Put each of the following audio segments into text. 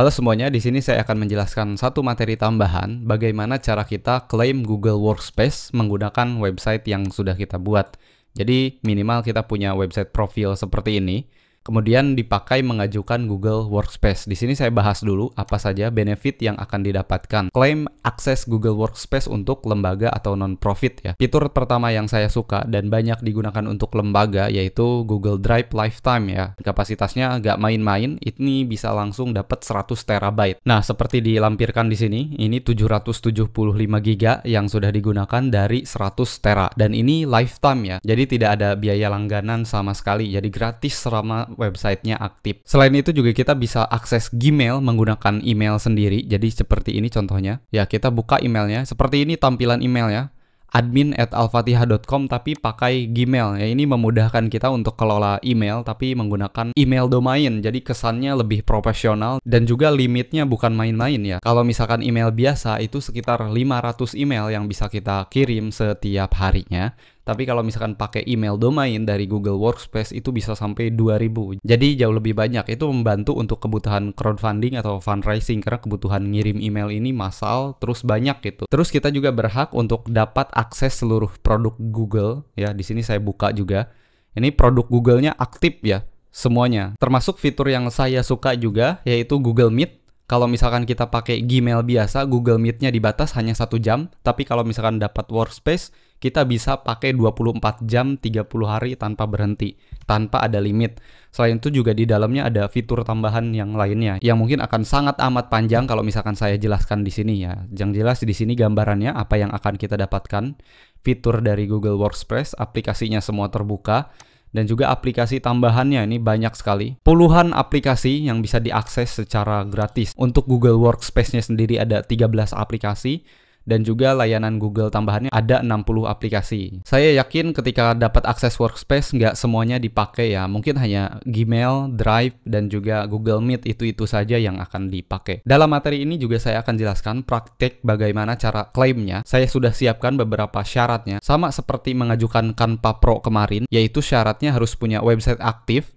Halo semuanya, di sini saya akan menjelaskan satu materi tambahan bagaimana cara kita klaim Google Workspace menggunakan website yang sudah kita buat. Jadi minimal kita punya website profil seperti ini, kemudian dipakai mengajukan Google Workspace. Di sini saya bahas dulu apa saja benefit yang akan didapatkan. Klaim akses Google Workspace untuk lembaga atau non-profit ya. Fitur pertama yang saya suka dan banyak digunakan untuk lembaga yaitu Google Drive Lifetime ya. Kapasitasnya nggak main-main, ini bisa langsung dapat 100 terabyte. Nah, seperti dilampirkan di sini, ini 775 GB yang sudah digunakan dari 100 tera. Dan ini lifetime ya. Jadi tidak ada biaya langganan sama sekali. Jadi gratis selama websitenya aktif. Selain itu juga kita bisa akses Gmail menggunakan email sendiri. Jadi seperti ini contohnya. Ya, kita buka emailnya. Seperti ini tampilan emailnya. admin@alfatihah.com tapi pakai Gmail ya. Ini memudahkan kita untuk kelola email tapi menggunakan email domain. Jadi kesannya lebih profesional dan juga limitnya bukan main-main ya. Kalau misalkan email biasa itu sekitar 500 email yang bisa kita kirim setiap harinya. Tapi kalau misalkan pakai email domain dari Google Workspace itu bisa sampai 2000. Jadi jauh lebih banyak. Itu membantu untuk kebutuhan crowdfunding atau fundraising karena kebutuhan ngirim email ini massal terus banyak gitu. Terus kita juga berhak untuk dapat akses seluruh produk Google ya. Di sini saya buka juga. Ini produk Google-nya aktif ya semuanya. Termasuk fitur yang saya suka juga yaitu Google Meet. Kalau misalkan kita pakai Gmail biasa, Google Meet-nya dibatas hanya 1 jam. Tapi kalau misalkan dapat Workspace, kita bisa pakai 24 jam, 30 hari tanpa berhenti, tanpa ada limit. Selain itu juga di dalamnya ada fitur tambahan yang lainnya, yang mungkin akan sangat amat panjang kalau misalkan saya jelaskan di sini ya. Yang jelas di sini gambarannya apa yang akan kita dapatkan. Fitur dari Google Workspace, aplikasinya semua terbuka. Dan juga aplikasi tambahannya ini banyak sekali. Puluhan aplikasi yang bisa diakses secara gratis. Untuk Google Workspace-nya sendiri ada 13 aplikasi. Dan juga layanan Google tambahannya ada 60 aplikasi. Saya yakin ketika dapat akses Workspace nggak semuanya dipakai ya. Mungkin hanya Gmail, Drive, dan juga Google Meet itu saja yang akan dipakai. Dalam materi ini juga saya akan jelaskan praktek bagaimana cara klaimnya. Saya sudah siapkan beberapa syaratnya. Sama seperti mengajukan Canva Pro kemarin, yaitu syaratnya harus punya website aktif,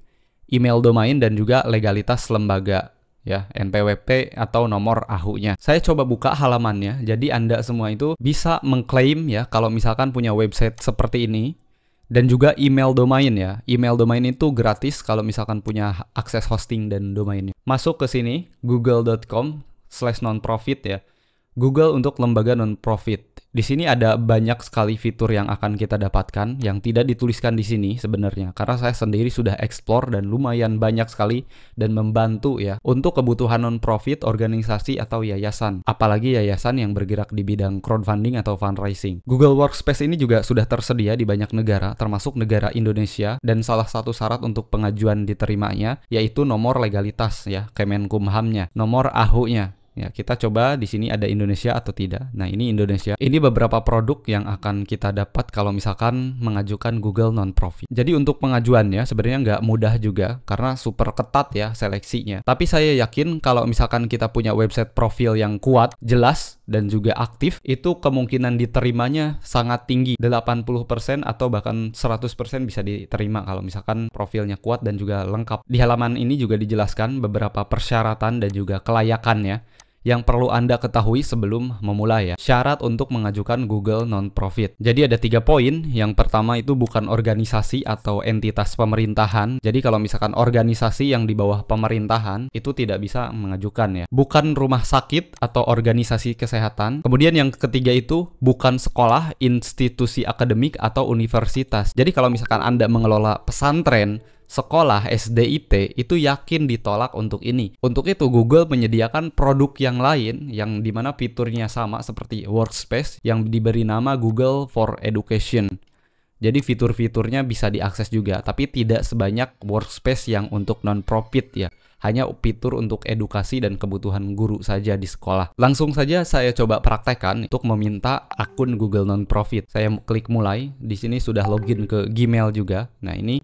email domain, dan juga legalitas lembaga. Ya, NPWP atau nomor AHU-nya. Saya coba buka halamannya, jadi Anda semua itu bisa mengklaim ya kalau misalkan punya website seperti ini. Dan juga email domain ya. Email domain itu gratis kalau misalkan punya akses hosting dan domainnya. Masuk ke sini, google.com/nonprofit ya. Google untuk lembaga non-profit. Di sini ada banyak sekali fitur yang akan kita dapatkan yang tidak dituliskan di sini sebenarnya. Karena saya sendiri sudah explore dan lumayan banyak sekali dan membantu ya untuk kebutuhan non-profit, organisasi atau yayasan. Apalagi yayasan yang bergerak di bidang crowdfunding atau fundraising. Google Workspace ini juga sudah tersedia di banyak negara, termasuk negara Indonesia. Dan salah satu syarat untuk pengajuan diterimanya yaitu nomor legalitas ya, Kemenkumhamnya, nomor AHU-nya. Ya, kita coba di sini ada Indonesia atau tidak. Nah, ini Indonesia. Ini beberapa produk yang akan kita dapat kalau misalkan mengajukan Google non-profit. Jadi untuk pengajuannya sebenarnya nggak mudah juga karena super ketat ya seleksinya. Tapi saya yakin kalau misalkan kita punya website profil yang kuat, jelas, dan juga aktif, itu kemungkinan diterimanya sangat tinggi. 80% atau bahkan 100% bisa diterima kalau misalkan profilnya kuat dan juga lengkap. Di halaman ini juga dijelaskan beberapa persyaratan dan juga kelayakannya yang perlu Anda ketahui sebelum memulai ya. Syarat untuk mengajukan Google non-profit. Jadi ada 3 poin. Yang pertama itu bukan organisasi atau entitas pemerintahan. Jadi kalau misalkan organisasi yang di bawah pemerintahan itu tidak bisa mengajukan ya. Bukan rumah sakit atau organisasi kesehatan. Kemudian yang ketiga itu bukan sekolah, institusi akademik atau universitas. Jadi kalau misalkan Anda mengelola pesantren, sekolah, SDIT, itu yakin ditolak untuk ini. Untuk itu Google menyediakan produk yang lain yang dimana fiturnya sama seperti Workspace yang diberi nama Google for Education. Jadi fitur-fiturnya bisa diakses juga, tapi tidak sebanyak Workspace yang untuk non-profit ya. Hanya fitur untuk edukasi dan kebutuhan guru saja di sekolah. Langsung saja saya coba praktekkan untuk meminta akun Google non-profit. Saya klik mulai, di sini sudah login ke Gmail juga. Nah, ini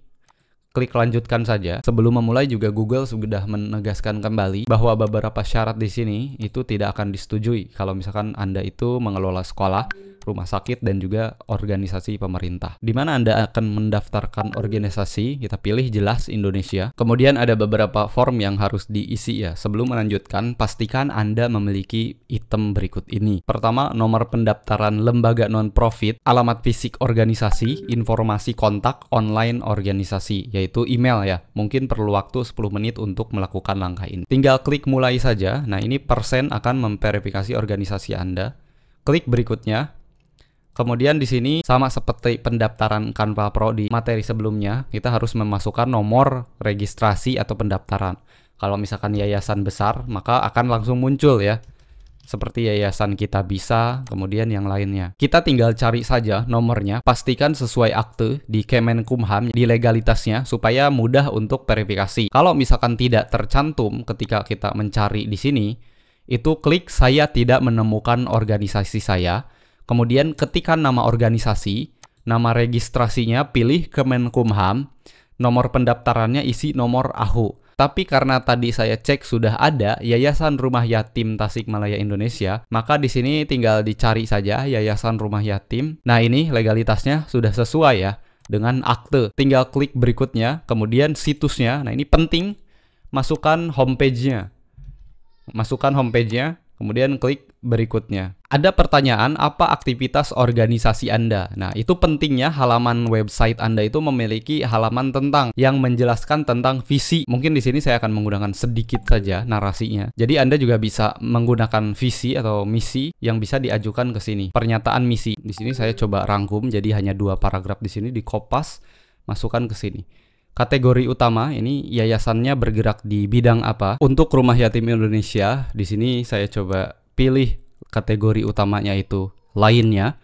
klik lanjutkan saja. Sebelum memulai juga Google sudah menegaskan kembali bahwa beberapa syarat di sini itu tidak akan disetujui kalau misalkan Anda itu mengelola sekolah, rumah sakit, dan juga organisasi pemerintah. Di mana Anda akan mendaftarkan organisasi, kita pilih jelas Indonesia. Kemudian ada beberapa form yang harus diisi ya. Sebelum melanjutkan, pastikan Anda memiliki item berikut ini. Pertama, nomor pendaftaran lembaga non-profit, alamat fisik organisasi, informasi kontak online organisasi, yaitu email ya. Mungkin perlu waktu 10 menit untuk melakukan langkah ini. Tinggal klik mulai saja. Nah, ini persen akan memverifikasi organisasi Anda. Klik berikutnya. Kemudian di sini sama seperti pendaftaran Canva Pro di materi sebelumnya, kita harus memasukkan nomor registrasi atau pendaftaran. Kalau misalkan yayasan besar, maka akan langsung muncul ya. Seperti Yayasan Kita Bisa, kemudian yang lainnya. Kita tinggal cari saja nomornya, pastikan sesuai akte di Kemenkumham, di legalitasnya, supaya mudah untuk verifikasi. Kalau misalkan tidak tercantum ketika kita mencari di sini, itu klik saya tidak menemukan organisasi saya, kemudian ketikkan nama organisasi, nama registrasinya pilih Kemenkumham, nomor pendaftarannya isi nomor AHU. Tapi karena tadi saya cek sudah ada Yayasan Rumah Yatim Tasikmalaya Indonesia, maka di sini tinggal dicari saja Yayasan Rumah Yatim. Nah, ini legalitasnya sudah sesuai ya dengan akte. Tinggal klik berikutnya, kemudian situsnya. Nah, ini penting, masukkan homepage-nya. Masukkan homepage-nya, kemudian klik berikutnya. Ada pertanyaan, apa aktivitas organisasi Anda? Nah, itu pentingnya halaman website Anda itu memiliki halaman tentang yang menjelaskan tentang visi. Mungkin di sini saya akan menggunakan sedikit saja narasinya. Jadi Anda juga bisa menggunakan visi atau misi yang bisa diajukan ke sini. Pernyataan misi. Di sini saya coba rangkum jadi hanya 2 paragraf di sini, dikopas, masukkan ke sini. Kategori utama ini yayasannya bergerak di bidang apa? Untuk Rumah Yatim Indonesia, di sini saya coba pilih kategori utamanya itu lainnya,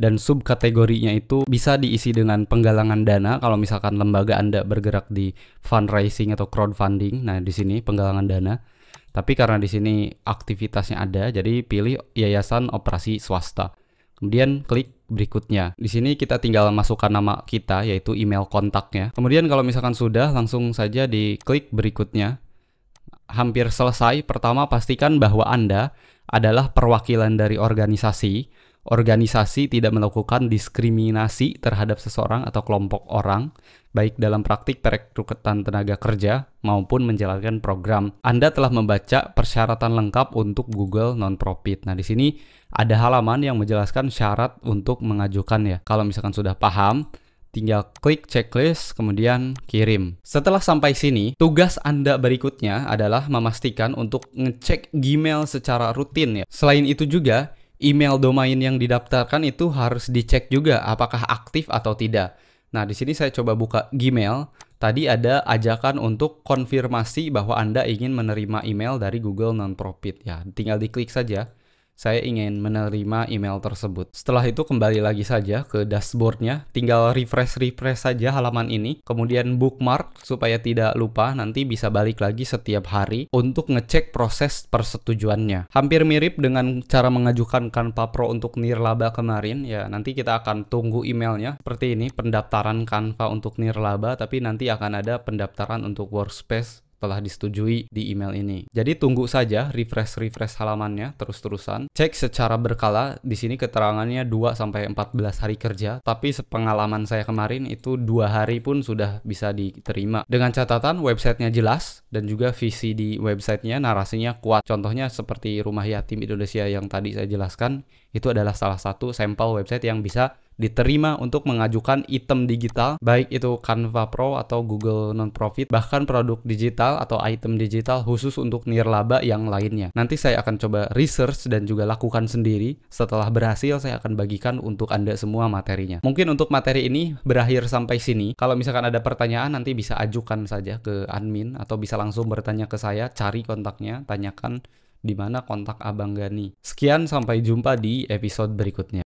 dan subkategorinya itu bisa diisi dengan penggalangan dana. Kalau misalkan lembaga Anda bergerak di fundraising atau crowdfunding, nah di sini penggalangan dana. Tapi karena di sini aktivitasnya ada, jadi pilih yayasan operasi swasta. Kemudian klik berikutnya. Di sini kita tinggal masukkan nama kita, yaitu email kontaknya. Kemudian kalau misalkan sudah, langsung saja diklik berikutnya. Hampir selesai. Pertama, pastikan bahwa Anda adalah perwakilan dari organisasi. Organisasi tidak melakukan diskriminasi terhadap seseorang atau kelompok orang, baik dalam praktik perekrutan tenaga kerja maupun menjalankan program. Anda telah membaca persyaratan lengkap untuk Google Non-Profit. Nah, di sini ada halaman yang menjelaskan syarat untuk mengajukan ya. Kalau misalkan sudah paham, tinggal klik checklist, kemudian kirim. Setelah sampai sini, tugas Anda berikutnya adalah memastikan untuk ngecek Gmail secara rutin ya. Selain itu juga, email domain yang didaftarkan itu harus dicek juga apakah aktif atau tidak. Nah, di sini saya coba buka Gmail. Tadi ada ajakan untuk konfirmasi bahwa Anda ingin menerima email dari Google Non-Profit ya. Tinggal diklik saja. Saya ingin menerima email tersebut. Setelah itu kembali lagi saja ke dashboardnya. Tinggal refresh saja halaman ini. Kemudian bookmark supaya tidak lupa. Nanti bisa balik lagi setiap hari untuk ngecek proses persetujuannya. Hampir mirip dengan cara mengajukan Canva Pro untuk nirlaba kemarin. Ya, nanti kita akan tunggu emailnya. Seperti ini, pendaftaran Canva untuk nirlaba. Tapi nanti akan ada pendaftaran untuk Workspace telah disetujui di email ini. Jadi tunggu saja refresh halamannya terus-terusan. Cek secara berkala. Di sini keterangannya 2 sampai 14 hari kerja, tapi sepengalaman saya kemarin itu 2 hari pun sudah bisa diterima. Dengan catatan websitenya jelas dan juga visi di websitenya, narasinya kuat. Contohnya seperti Rumah Yatim Indonesia yang tadi saya jelaskan, itu adalah salah satu sampel website yang bisa diterima untuk mengajukan item digital, baik itu Canva Pro atau Google Non-Profit, bahkan produk digital atau item digital khusus untuk nirlaba yang lainnya. Nanti saya akan coba research dan juga lakukan sendiri. Setelah berhasil, saya akan bagikan untuk Anda semua materinya. Mungkin untuk materi ini berakhir sampai sini. Kalau misalkan ada pertanyaan, nanti bisa ajukan saja ke admin atau bisa langsung bertanya ke saya, cari kontaknya, tanyakan di mana kontak Abang Gani. Sekian, sampai jumpa di episode berikutnya.